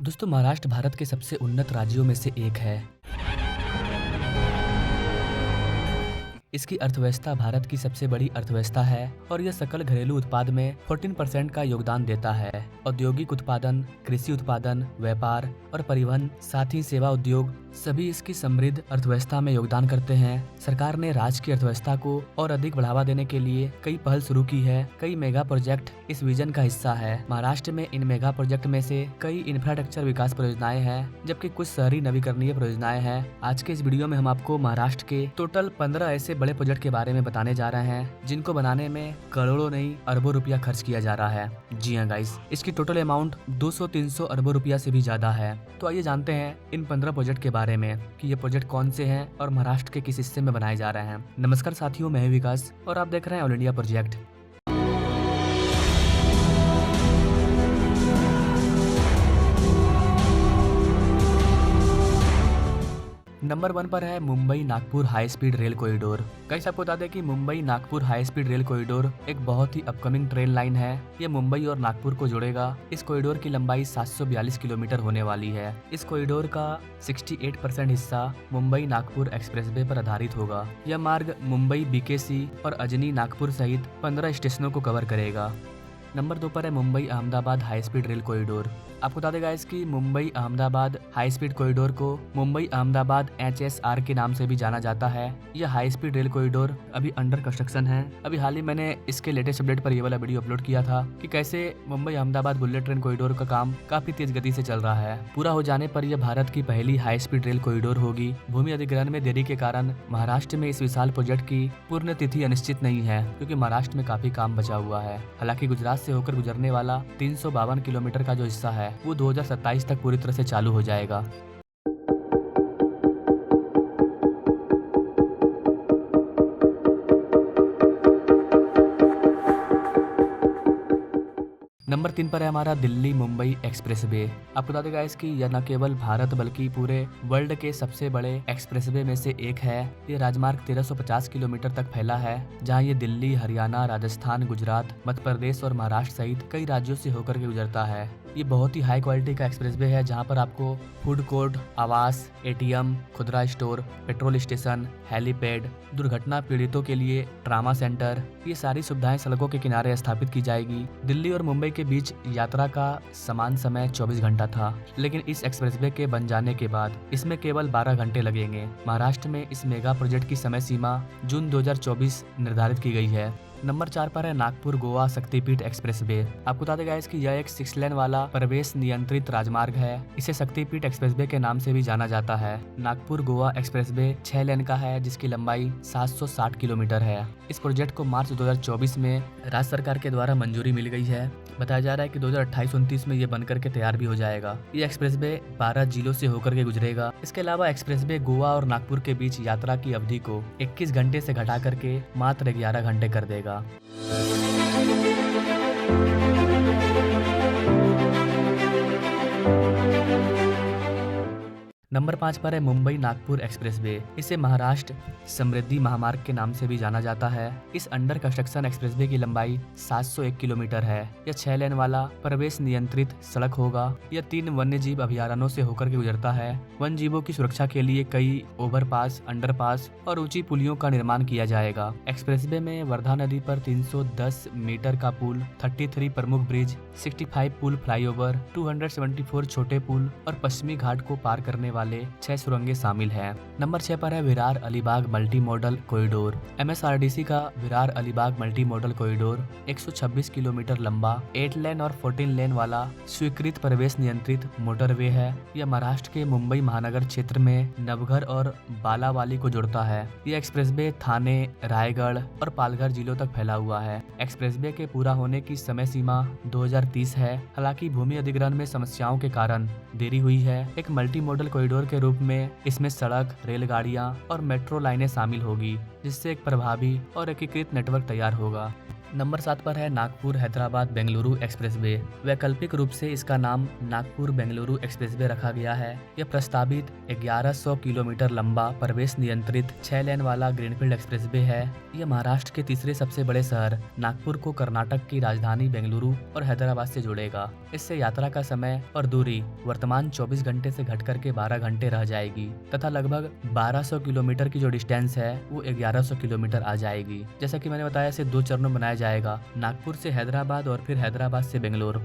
दोस्तों, महाराष्ट्र भारत के सबसे उन्नत राज्यों में से एक है। इसकी अर्थव्यवस्था भारत की सबसे बड़ी अर्थव्यवस्था है और यह सकल घरेलू उत्पाद में 14% का योगदान देता है। औद्योगिक उत्पादन, कृषि उत्पादन, व्यापार और परिवहन, साथ ही सेवा उद्योग सभी इसकी समृद्ध अर्थव्यवस्था में योगदान करते हैं। सरकार ने राज्य की अर्थव्यवस्था को और अधिक बढ़ावा देने के लिए कई पहल शुरू की है। कई मेगा प्रोजेक्ट इस विजन का हिस्सा है। महाराष्ट्र में इन मेगा प्रोजेक्ट में से कई इंफ्रास्ट्रक्चर विकास परियोजनाएं हैं, जबकि कुछ शहरी नवीकरणीय परियोजनाएं हैं। आज के इस वीडियो में हम आपको महाराष्ट्र के टोटल 15 ऐसे बड़े प्रोजेक्ट के बारे में बताने जा रहे हैं, जिनको बनाने में करोड़ों नहीं अरबों रुपया खर्च किया जा रहा है। जी हाँ गाइस, इसकी टोटल अमाउंट 200-300 अरबों रुपया से भी ज्यादा है। तो आइए जानते हैं इन 15 प्रोजेक्ट के बारे में कि ये प्रोजेक्ट कौन से हैं और महाराष्ट्र के किस हिस्से में बनाए जा रहे हैं। नमस्कार साथियों, मैं हूं विकास और आप देख रहे हैं ऑल इंडिया प्रोजेक्ट। नंबर 1 पर है Mumbai Nagpur high speed rail corridor. Guys, आपको बता दें कि Mumbai Nagpur high speed rail corridor एक बहुत ही अपकमिंग ट्रेन लाइन है। ये मुंबई और नागपुर को जोड़ेगा। इस कॉरिडोर की लंबाई 742 किलोमीटर होने वाली है। इस कॉरिडोर का 68% हिस्सा मुंबई नागपुर एक्सप्रेसवे पर आधारित होगा। यह मार्ग मुंबई, बीकेसी और अजनी नागपुर सहित 15 स्टेशनों को कवर करेगा। नंबर 2 पर है Mumbai Ahmedabad high speed rail corridor. आपको बता देगा इसकी Mumbai Ahmedabad high speed corridor को मुंबई अहमदाबाद HSR के नाम से भी जाना जाता है। यह हाई स्पीड रेल कॉरिडोर अभी अंडर कंस्ट्रक्शन है। अभी हाल ही मैंने इसके लेटेस्ट अपडेट पर ये वाला वीडियो अपलोड किया था कि कैसे Mumbai Ahmedabad bullet train corridor का काम काफी तेज गति से चल रहा है। पूरा हो जाने पर यह भारत की पहली हाई स्पीड रेल कॉरिडोर होगी। भूमि अधिग्रहण में देरी के कारण महाराष्ट्र में इस विशाल प्रोजेक्ट की पूर्ण तिथि अनिश्चित नहीं है, क्योंकि महाराष्ट्र में काफी काम बचा हुआ है। हालांकि गुजरात से होकर गुजरने वाला 352 किलोमीटर का जो हिस्सा है वो 2027 तक पूरी तरह से चालू हो जाएगा। नंबर 3 पर है हमारा दिल्ली मुंबई एक्सप्रेसवे। आपको बता देगा इसकी यह न केवल भारत बल्कि पूरे वर्ल्ड के सबसे बड़े एक्सप्रेसवे में से एक है। ये राजमार्ग 1350 किलोमीटर तक फैला है, जहां ये दिल्ली, हरियाणा, राजस्थान, गुजरात, मध्य प्रदेश और महाराष्ट्र सहित कई राज्यों से होकर के गुजरता है। ये बहुत ही हाई क्वालिटी का एक्सप्रेसवे है, जहां पर आपको फूड कोर्ट, आवास, ATM, खुदरा स्टोर, पेट्रोल स्टेशन, हेलीपैड, दुर्घटना पीड़ितों के लिए ट्रामा सेंटर, ये सारी सुविधाएं सड़कों के किनारे स्थापित की जाएगी। दिल्ली और मुंबई के बीच यात्रा का समान समय 24 घंटा था, लेकिन इस एक्सप्रेसवे के बन जाने के बाद इसमें केवल 12 घंटे लगेंगे। महाराष्ट्र में इस मेगा प्रोजेक्ट की समय सीमा जून 2024 निर्धारित की गई है। नंबर 4 पर है नागपुर गोवा शक्तिपीठ एक्सप्रेसवे। आपको बता देगा इसकी यह एक 6 लेन वाला प्रवेश नियंत्रित राजमार्ग है। इसे शक्तिपीठ एक्सप्रेसवे के नाम से भी जाना जाता है। नागपुर गोवा एक्सप्रेसवे 6 लेन का है, जिसकी लंबाई 760 किलोमीटर है। इस प्रोजेक्ट को मार्च 2024 में राज्य सरकार के द्वारा मंजूरी मिल गई है। बताया जा रहा है कि 2028-29 में ये बनकर के तैयार भी हो जाएगा। ये एक्सप्रेसवे 12 जिलों से होकर के गुजरेगा। इसके अलावा एक्सप्रेसवे गोवा और नागपुर के बीच यात्रा की अवधि को 21 घंटे से घटा करके मात्र 11 घंटे कर देगा। नंबर 5 पर है मुंबई नागपुर एक्सप्रेसवे। इसे महाराष्ट्र समृद्धि महामार्ग के नाम से भी जाना जाता है। इस अंडर कंस्ट्रक्शन एक्सप्रेसवे की लंबाई 701 किलोमीटर है। यह 6 लेन वाला प्रवेश नियंत्रित सड़क होगा। यह 3 वन्य जीव अभयारण्यों से होकर के गुजरता है। वन्य जीवों की सुरक्षा के लिए कई ओवरपास, अंडरपास और ऊंची पुलियों का निर्माण किया जाएगा। एक्सप्रेसवे में वर्धा नदी पर 310 मीटर का पुल, 33 प्रमुख ब्रिज, 65 पुल फ्लाईओवर, 274 छोटे पुल और पश्चिमी घाट को पार करने वाले 6 सुरंगें शामिल हैं। नंबर 6 पर है Virar Alibag multi modal corridor. MSRDC का Virar Alibag multi modal corridor 126 kilometre लंबा 8 लेन और 14 लेन वाला स्वीकृत प्रवेश नियंत्रित मोटरवे है। यह महाराष्ट्र के मुंबई महानगर क्षेत्र में नवघर और बालावाली को जोड़ता है। यह एक्सप्रेसवे थाने, रायगढ़ और पालघर जिलों तक फैला हुआ है। एक्सप्रेसवे के पूरा होने की समय सीमा 2030 है। हालांकि भूमि अधिग्रहण में समस्याओं के कारण देरी हुई है। एक मल्टी मॉडल कॉरिडोर के रूप में इसमें सड़क, रेलगाड़ियां और मेट्रो लाइनें शामिल होगी, जिससे एक प्रभावी और एकीकृत नेटवर्क तैयार होगा। नंबर 7 पर है नागपुर हैदराबाद बेंगलुरु एक्सप्रेसवे। वैकल्पिक रूप से इसका नाम नागपुर बेंगलुरु एक्सप्रेसवे रखा गया है। यह प्रस्तावित 1100 किलोमीटर लंबा प्रवेश नियंत्रित 6 लेन वाला ग्रीनफील्ड एक्सप्रेसवे है। यह महाराष्ट्र के तीसरे सबसे बड़े शहर नागपुर को कर्नाटक की राजधानी बेंगलुरु और हैदराबाद से जोड़ेगा। इससे यात्रा का समय और दूरी वर्तमान 24 घंटे से घटकर के 12 घंटे रह जाएगी तथा लगभग 1200 किलोमीटर की जो डिस्टेंस है वो 1100 किलोमीटर आ जाएगी। जैसा कि मैंने बताया, इसे 2 चरणों में बनाया जाएगा, नागपुर से हैदराबाद और फिर हैदराबाद से बेंगलुरु।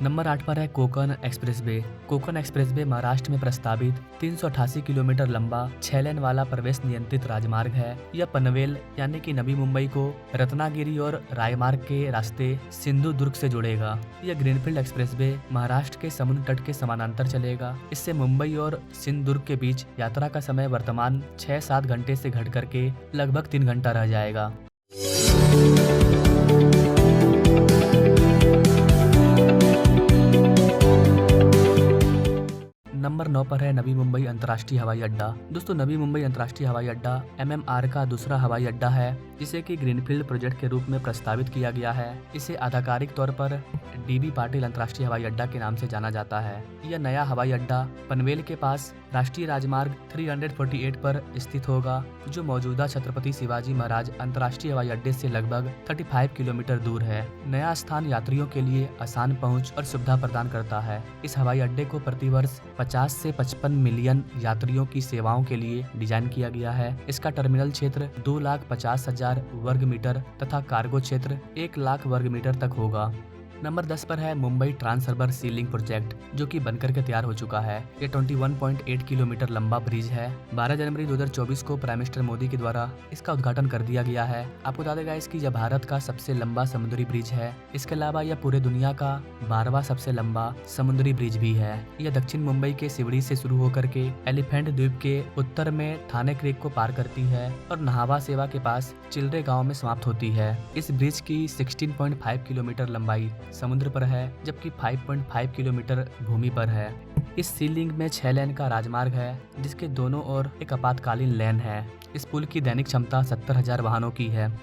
नंबर 8 पर है कोकण एक्सप्रेसवे। कोकण एक्सप्रेसवे महाराष्ट्र में प्रस्तावित 388 किलोमीटर लंबा 6 लेन वाला प्रवेश नियंत्रित राजमार्ग है। यह पनवेल यानी कि नवी मुंबई को रत्नागिरी और रायमार्ग के रास्ते सिंधुदुर्ग से जोड़ेगा। यह ग्रीनफील्ड एक्सप्रेसवे महाराष्ट्र के समुद्र तट के समानांतर चलेगा। इससे मुंबई और सिंधुदुर्ग के बीच यात्रा का समय वर्तमान 6-7 घंटे से घट करके लगभग 3 घंटा रह जाएगा। नंबर 9 पर है नवी मुंबई अंतर्राष्ट्रीय हवाई अड्डा। दोस्तों, नवी मुंबई अंतर्राष्ट्रीय हवाई अड्डा MMR का दूसरा हवाई अड्डा है जिसे कि ग्रीनफील्ड प्रोजेक्ट के रूप में प्रस्तावित किया गया है। इसे आधिकारिक तौर पर DB पाटिल अंतर्राष्ट्रीय हवाई अड्डा के नाम से जाना जाता है। यह नया हवाई अड्डा पनवेल के पास राष्ट्रीय राजमार्ग 348 पर स्थित होगा, जो मौजूदा छत्रपति शिवाजी महाराज अंतर्राष्ट्रीय हवाई अड्डे से लगभग 35 किलोमीटर दूर है। नया स्थान यात्रियों के लिए आसान पहुंच और सुविधा प्रदान करता है। इस हवाई अड्डे को प्रतिवर्ष 50 से 55 मिलियन यात्रियों की सेवाओं के लिए डिजाइन किया गया है। इसका टर्मिनल क्षेत्र 2,50,000 वर्ग मीटर तथा कार्गो क्षेत्र 1 लाख वर्ग मीटर तक होगा। नंबर 10 पर है Mumbai Trans Harbour Sea Link project, जो कि बनकर के तैयार हो चुका है। ये 21.8 किलोमीटर लंबा ब्रिज है। 12 जनवरी 2024 को प्राइम मिनिस्टर मोदी के द्वारा इसका उद्घाटन कर दिया गया है। आपको बता देगा इसकी यह भारत का सबसे लंबा समुद्री ब्रिज है। इसके अलावा यह पूरे दुनिया का 12वां सबसे लंबा समुद्री ब्रिज भी है। यह दक्षिण मुंबई के सिवड़ी से शुरू होकर के एलिफेंट द्वीप के उत्तर में थाने क्रीक को पार करती है और नहावा सेवा के पास चिल्ड्रे गाँव में समाप्त होती है। इस ब्रिज की 16.5 किलोमीटर लंबाई समुद्र पर है, जबकि 5.5 किलोमीटर भूमि पर है। इस सी लिंक में 6 लेन का राजमार्ग है, जिसके दोनों ओर एक आपातकालीन लेन है। इस पुल की दैनिक क्षमता 70,000 वाहनों की है।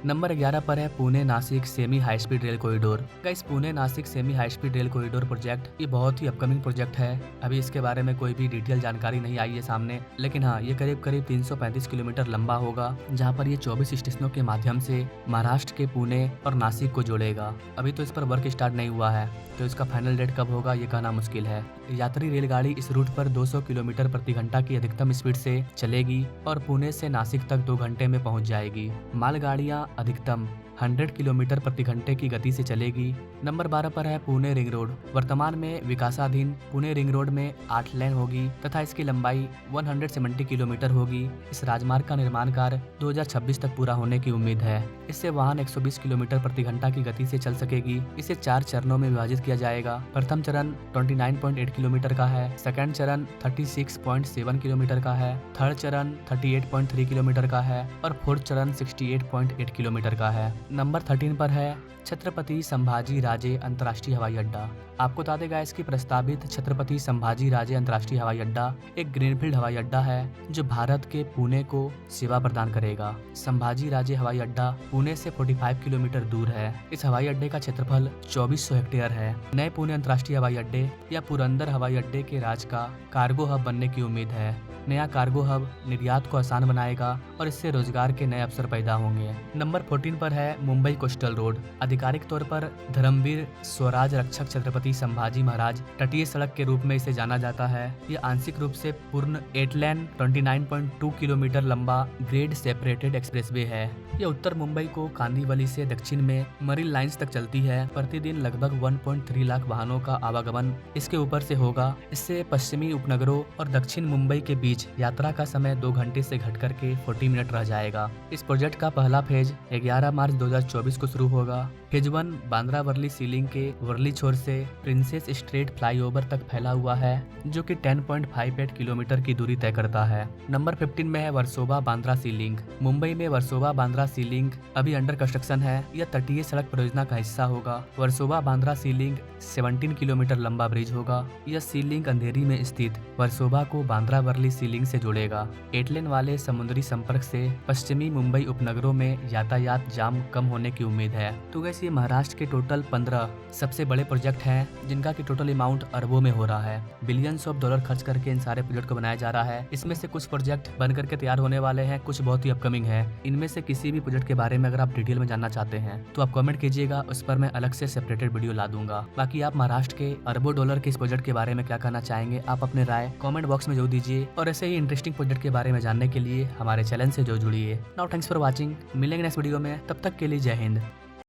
नंबर 11 पर है Pune Nashik semi high speed rail corridor. Guys, Pune Nashik semi high speed rail corridor project ये बहुत ही अपकमिंग प्रोजेक्ट है। अभी इसके बारे में कोई भी डिटेल जानकारी नहीं आई है सामने, लेकिन हाँ, ये करीब 335 किलोमीटर लंबा होगा, जहाँ पर ये 24 स्टेशनों के माध्यम से महाराष्ट्र के पुणे और नासिक को जोड़ेगा। अभी तो इस पर वर्क स्टार्ट नहीं हुआ है, तो इसका फाइनल डेट कब होगा ये कहना मुश्किल है। यात्री रेलगाड़ी इस रूट पर 200 किलोमीटर प्रति घंटा की अधिकतम स्पीड से चलेगी और पुणे से नासिक तक 2 घंटे में पहुंच जाएगी। मालगाड़ियां अधिकतम 100 किलोमीटर प्रति घंटे की गति से चलेगी। नंबर 12 पर है पुणे रिंग रोड। वर्तमान में विकासाधीन पुणे रिंग रोड में 8 लेन होगी तथा इसकी लंबाई 170 किलोमीटर होगी। इस राजमार्ग का निर्माण कार्य 2026 तक पूरा होने की उम्मीद है। इससे वाहन 120 किलोमीटर प्रति घंटा की गति से चल सकेगी। इसे 4 चरणों में विभाजित किया जाएगा। प्रथम चरण 29.8 किलोमीटर का है, सेकंड चरण 36.7 किलोमीटर का है, थर्ड चरण 38.3 किलोमीटर का है और फोर्थ चरण 68.8 किलोमीटर का है। नंबर 13 पर है छत्रपति संभाजी राजे अंतर्राष्ट्रीय हवाई अड्डा। आपको बता देगा इसकी प्रस्तावित छत्रपति संभाजी राजे अंतर्राष्ट्रीय हवाई अड्डा एक ग्रीनफील्ड हवाई अड्डा है जो भारत के पुणे को सेवा प्रदान करेगा। संभाजी राजे हवाई अड्डा पुणे से 45 किलोमीटर दूर है। इस हवाई अड्डे का क्षेत्रफल 2400 हेक्टेयर है। नए पुणे अंतर्राष्ट्रीय हवाई अड्डे या पुरंदर हवाई अड्डे के राज्य का कार्गो हब बनने की उम्मीद है। नया कार्गो हब निर्यात को आसान बनाएगा और इससे रोजगार के नए अवसर पैदा होंगे। नंबर 14 पर है मुंबई कोस्टल रोड। आधिकारिक तौर पर धर्मवीर स्वराज रक्षक छत्रपति संभाजी महाराज तटीय सड़क के रूप में इसे जाना जाता है। यह आंशिक रूप से पूर्ण 8 लेन 29.2 किलोमीटर लंबा ग्रेड सेपरेटेड एक्सप्रेसवे है। यह उत्तर मुंबई को कांदीवली से दक्षिण में मरीन लाइंस तक चलती है। प्रतिदिन लगभग 1.3 लाख वाहनों का आवागमन इसके ऊपर से होगा। इससे पश्चिमी उपनगरों और दक्षिण मुंबई के बीच यात्रा का समय 2 घंटे से घटकर के 40 मिनट रह जाएगा। इस प्रोजेक्ट का पहला फेज 11 मार्च 2024 को शुरू होगा फेज 1 बांद्रा वर्ली सीलिंग के वर्ली छोर से प्रिंसेस स्ट्रेट फ्लाईओवर तक फैला हुआ है, जो कि 10.58 किलोमीटर की दूरी तय करता है। नंबर 15 में है वर्सोवा बांद्रा सीलिंग। मुंबई में वर्सोवा बांद्रा सीलिंग अभी अंडर कंस्ट्रक्शन है। यह तटीय सड़क परियोजना का हिस्सा होगा। वर्सोवा बांद्रा सीलिंग 17 किलोमीटर लंबा ब्रिज होगा। यह सीलिंग अंधेरी में स्थित वर्सोवा को बांद्रा वर्ली सीलिंग से जोड़ेगा। 8 लेन वाले समुद्री संपर्क से पश्चिमी मुंबई उपनगरों में यातायात जाम कम होने की उम्मीद है। तो गैस ये महाराष्ट्र के टोटल 15 सबसे बड़े प्रोजेक्ट हैं, जिनका की टोटल अमाउंट अरबों में हो रहा है। बिलियंस ऑफ डॉलर खर्च करके इन सारे प्रोजेक्ट को बनाया जा रहा है। इसमें से कुछ प्रोजेक्ट बन करके तैयार होने वाले हैं, कुछ बहुत ही अपकमिंग है। इनमें से किसी भी प्रोजेक्ट के बारे में अगर आप डिटेल में जानना चाहते हैं तो आप कमेंट कीजिएगा, उस पर मैं अलग से सेपरेटेड वीडियो ला दूंगा। बाकी आप महाराष्ट्र के अरबों डॉलर के इस प्रोजेक्ट के बारे में क्या कहना चाहेंगे, आप अपने राय कमेंट बॉक्स में जरूर दीजिए। और ऐसे ही इंटरेस्टिंग प्रोजेक्ट के बारे में जानने के लिए हमारे चैनल से जो जुड़िए। Now thanks for watching. मिलेंगे नेक्स्ट वीडियो में, तब तक के लिए जय हिंद।